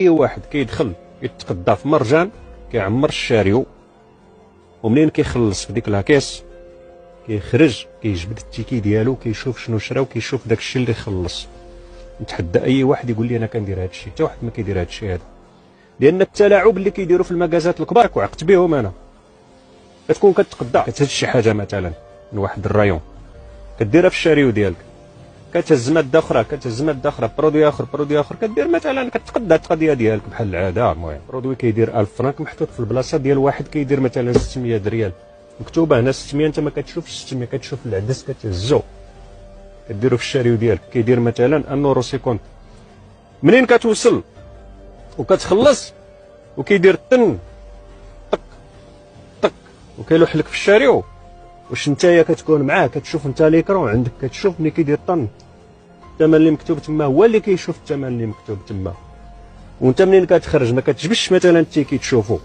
اي واحد كيدخل يتقدى في مرجان كيعمر الشاريو، ومنين كيخلص في ديك لاكيس كيخرج كيجبد التيكي ديالو، كيشوف شنو شرا وكيشوف داكشي اللي خلص. نتحدى اي واحد يقول لي انا كندير هادشي، حتى واحد ما كيدير هادشي هذا، لان التلاعب اللي كيديروا في المكازات الكبار وعقت بهم انا. كتكون كتقدى كتهز شي حاجه مثلا من واحد الرايون كديرها في الشاريو ديالك، كتهز ماده اخرى برودوي اخر كدير مثلا كتقدى القضيه ديالك بحال العاده. المهم برودوي كيدير 1000 فرانك محطوط في البلاصه ديال واحد كيدير مثلا 600 ريال، مكتوبه هنا 600، انت ما كتشوفش 600، كتشوف العدس كتهزو كديرو في الشاريو ديالك كيدير مثلا 1.50€. منين كتوصل وكتخلص وكيدير طن طق طق وكيلوح لك في الشاريو، واش نتايا كتكون معاه كتشوف انت ليكرون عندك كتشوف ملي كيدير طن الثمن اللي مكتوب تما هو اللي كيشوف الثمن اللي مكتوب تما، وانت منين كتخرج ما كتجبش مثلا التيكي تشوفو.